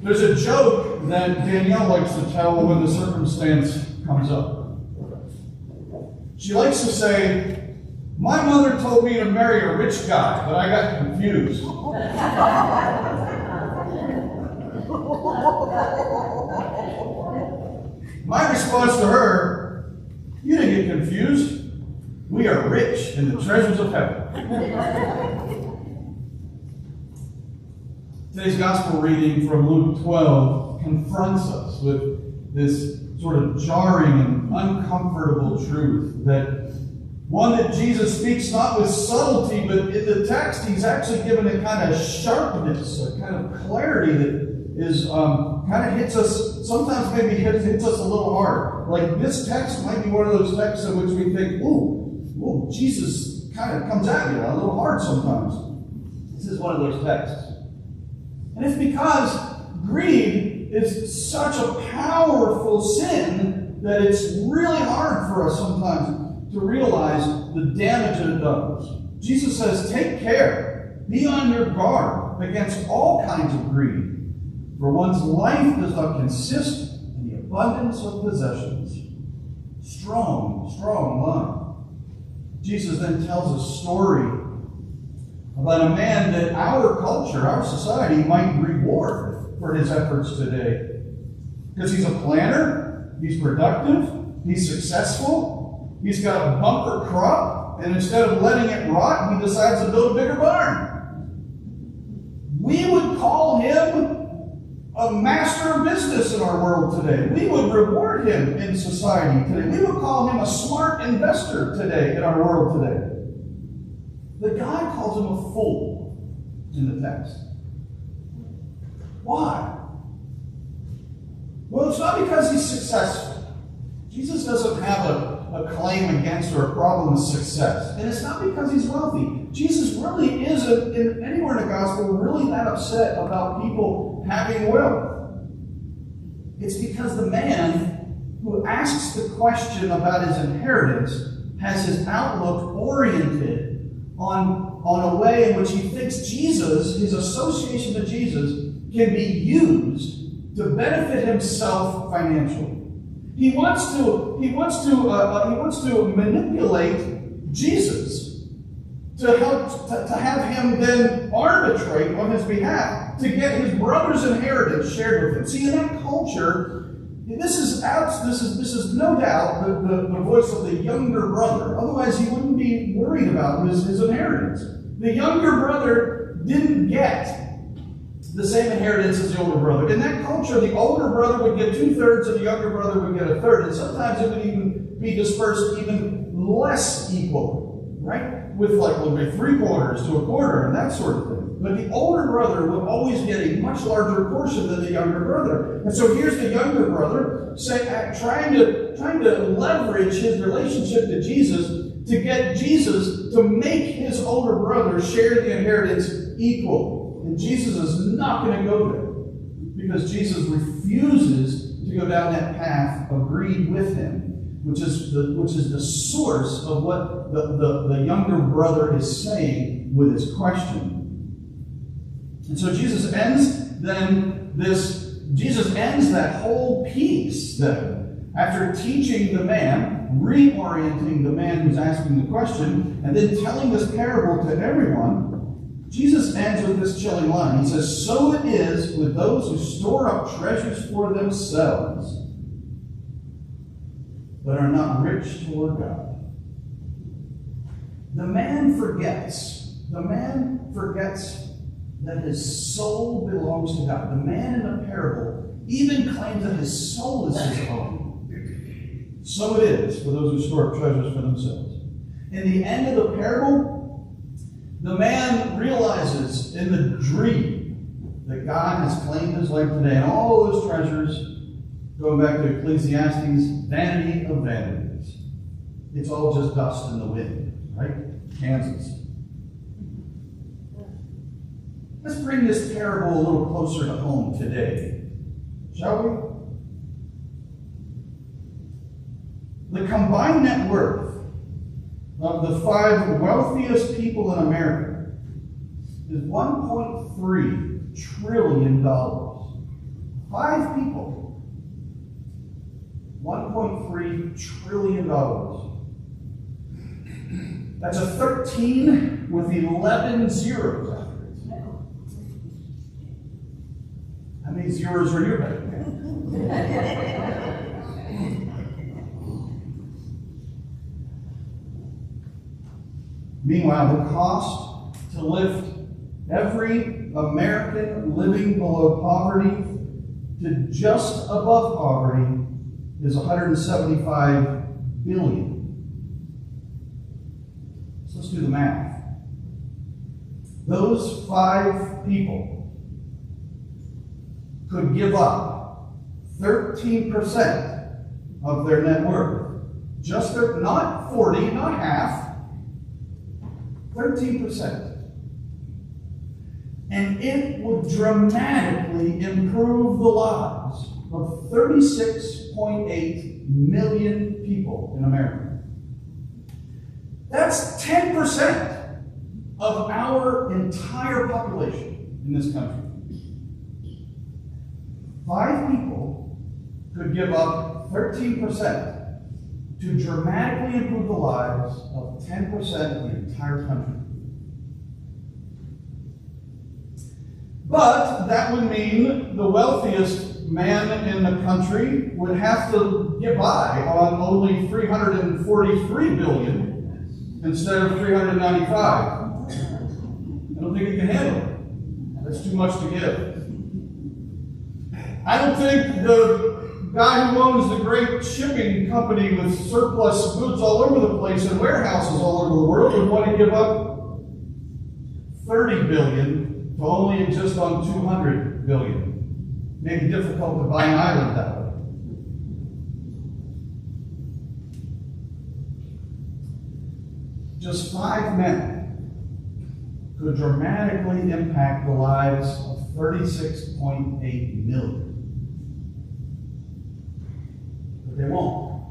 There's a joke that Danielle likes to tell when the circumstance comes up. She likes to say, "My mother told me to marry a rich guy, but I got confused." My response to her, "You didn't get confused. We are rich in the treasures of heaven." Today's gospel reading from Luke 12 confronts us with this sort of jarring and uncomfortable truth that one that Jesus speaks not with subtlety, but in the text he's actually given a kind of sharpness, a kind of clarity that is kind of hits us, sometimes maybe hits us a little hard. Like this text might be one of those texts in which we think, ooh, Jesus kind of comes at you a little hard sometimes. This is one of those texts. And it's because greed is such a powerful sin that it's really hard for us sometimes to realize the damage that it does. Jesus says, take care, be on your guard against all kinds of greed, for one's life does not consist in the abundance of possessions. Strong line. Jesus then tells a story about a man that our culture, our society might reward for his efforts today. Because he's a planner, he's productive, he's successful, he's got a bumper crop, and instead of letting it rot, he decides to build a bigger barn. We would call him a master of business in our world today. We would reward him in society today. We would call him a smart investor today in our world today. The guy calls him a fool in the text. Why? Well, it's not because he's successful. Jesus doesn't have a claim against or a problem with success. And it's not because he's wealthy. Jesus really isn't, anywhere in the gospel, really that upset about people having wealth. It's because the man who asks the question about his inheritance has his outlook oriented on a way in which he thinks Jesus, his association to Jesus, can be used to benefit himself financially. He wants to manipulate Jesus to have him then arbitrate on his behalf to get his brother's inheritance shared with him. See, in that culture, this is no doubt the voice of the younger brother. Otherwise, he wouldn't be worried about his inheritance. The younger brother didn't get the same inheritance as the older brother. In that culture, the older brother would get 2/3 and the younger brother would get 1/3. And sometimes it would even be dispersed even less equally, right? With like 3/4 to 1/4 and that sort of thing. But the older brother would always get a much larger portion than the younger brother. And so here's the younger brother trying to leverage his relationship to Jesus to get Jesus to make his older brother share the inheritance equal. And Jesus is not going to go there because Jesus refuses to go down that path of greed with him, which is the source of what the younger brother is saying with his question. And so Jesus ends that whole piece then, after teaching the man, reorienting the man who's asking the question, and then telling this parable to everyone. Jesus ends with this chilling line. He says, "So it is with those who store up treasures for themselves, but are not rich toward God." The man forgets that his soul belongs to God. The man in the parable even claims that his soul is his own. So it is for those who store up treasures for themselves. In the end of the parable, the man realizes in the dream that God has claimed his life today. And all those treasures, going back to Ecclesiastes, vanity of vanities. It's all just dust in the wind, right? Kansas. Let's bring this parable a little closer to home today, shall we? The combined net worth of the 5 wealthiest people in America is $1.3 trillion. 5 people, $1.3 trillion. That's a 13 with 11 zeros after it. How many zeros are in your bank account? Meanwhile, the cost to lift every American living below poverty to just above poverty is $175 billion. So let's do the math. Those 5 people could give up 13% of their net worth. Just their, not 40, not half, 13%. And it would dramatically improve the lives of 36.8 million people in America. That's 10% of our entire population in this country. 5 people could give up 13% to dramatically improve the lives of 10% of the entire country. But that would mean the wealthiest man in the country would have to get by on only $343 billion instead of $395. I don't think it can handle it. That's too much to give. I don't think the guy who owns the great shipping company with surplus goods all over the place and warehouses all over the world would want to give up $30 billion to only exist on $200 billion. Maybe difficult to buy an island that way. Just 5 men could dramatically impact the lives of 36.8 million. But they won't.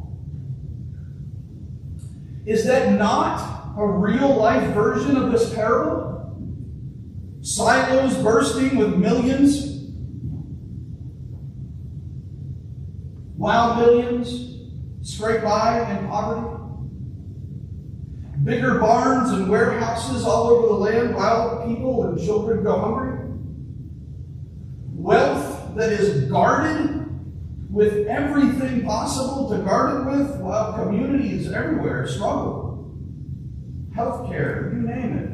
Is that not a real-life version of this parable? Silos bursting with millions, while millions scrape by in poverty. Bigger barns and warehouses all over the land while people and children go hungry. Wealth that is guarded with everything possible to guard it with while communities everywhere struggle. Healthcare, you name it.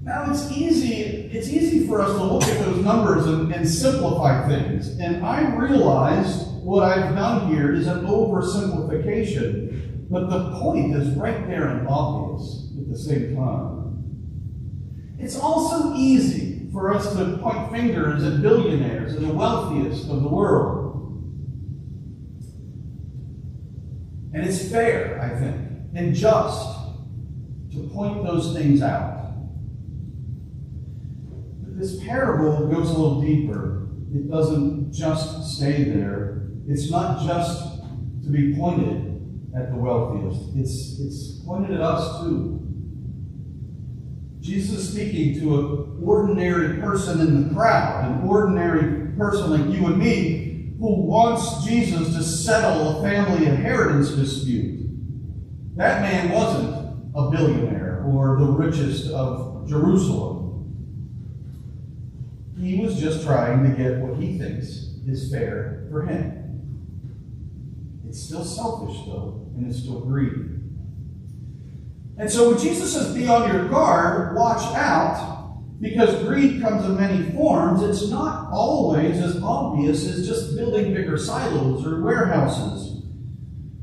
Now it's easy for us to look at those numbers and simplify things. And I realize what I've done here is an oversimplification, but the point is right there and obvious at the same time. It's also easy for us to point fingers at billionaires and the wealthiest of the world. And it's fair, I think, and just to point those things out. This parable goes a little deeper. It doesn't just stay there. It's not just to be pointed at the wealthiest. It's pointed at us too. Jesus is speaking to an ordinary person in the crowd, an ordinary person like you and me, who wants Jesus to settle a family inheritance dispute. That man wasn't a billionaire or the richest of Jerusalem. He was just trying to get what he thinks is fair for him. It's still selfish, though, and it's still greedy. And so when Jesus says, be on your guard, watch out, because greed comes in many forms, it's not always as obvious as just building bigger silos or warehouses,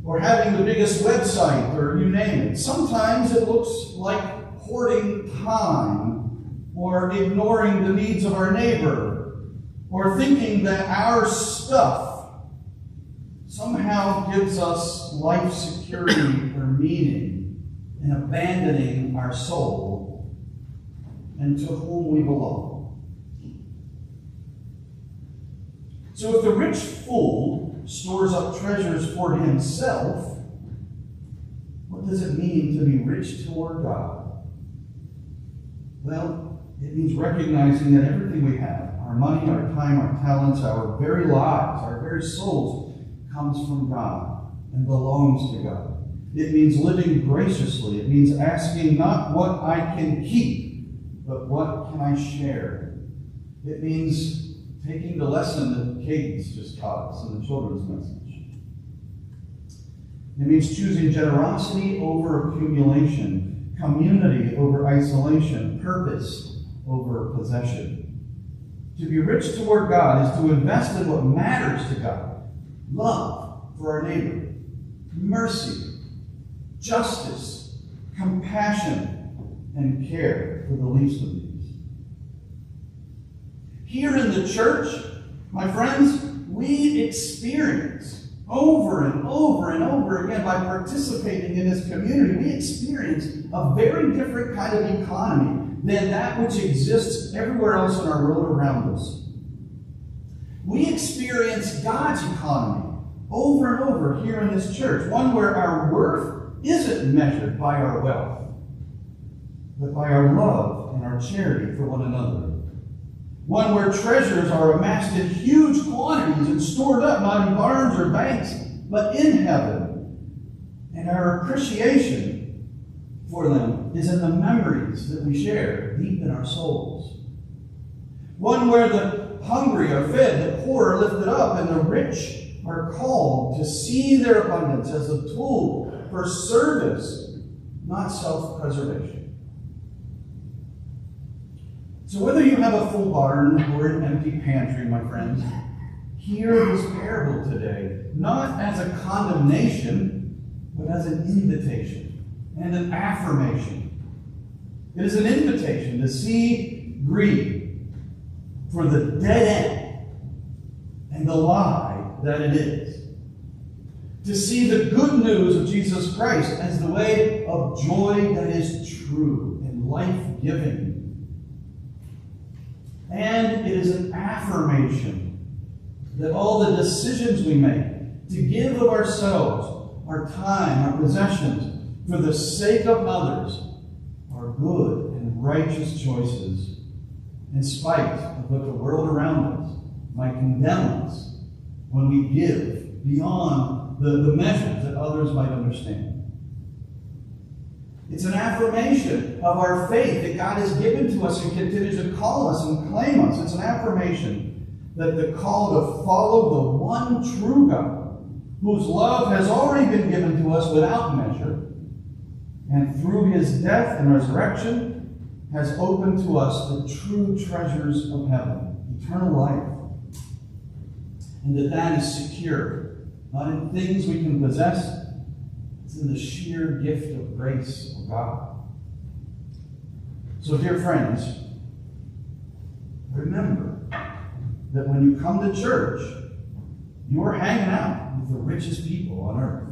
or having the biggest website, or you name it. Sometimes it looks like hoarding time, or ignoring the needs of our neighbor, or thinking that our stuff somehow gives us life security or meaning, and abandoning our soul and to whom we belong. So if the rich fool stores up treasures for himself, what does it mean to be rich toward God? Well, It means recognizing that everything we have, our money, our time, our talents, our very lives, our very souls, comes from God and belongs to God. It means living graciously. It means asking not what I can keep, but what can I share. It means taking the lesson that Cadence just taught us in the children's message. It means choosing generosity over accumulation, community over isolation, purpose over possession. To be rich toward God is to invest in what matters to God: love for our neighbor, mercy, justice, compassion, and care for the least of these. Here in the church, my friends, we experience over and over and over again, by participating in this community, we experience a very different kind of economy than that which exists everywhere else in our world around us. We experience God's economy over and over here in this church, one where our worth isn't measured by our wealth, but by our love and our charity for one another. One where treasures are amassed in huge quantities and stored up not in barns or banks, but in heaven. And our appreciation for them is in the memories that we share deep in our souls. One where the hungry are fed, the poor are lifted up, and the rich are called to see their abundance as a tool for service, not self-preservation. So whether you have a full barn or an empty pantry, my friends, hear this parable today, not as a condemnation, but as an invitation and an affirmation. It is an invitation to see greed for the dead end and the lie that it is. To see the good news of Jesus Christ as the way of joy that is true and life-giving. And it is an affirmation that all the decisions we make to give of ourselves, our time, our possessions, for the sake of others, are good and righteous choices, in spite of what the world around us might condemn us when we give beyond the measures that others might understand. It's an affirmation of our faith that God has given to us and continues to call us and claim us. It's an affirmation that the call to follow the one true God, whose love has already been given to us without measure, and through his death and resurrection has opened to us the true treasures of heaven, eternal life. And that is secure, not in things we can possess. It's in the sheer gift of grace of God. So, dear friends, remember that when you come to church, you are hanging out with the richest people on earth.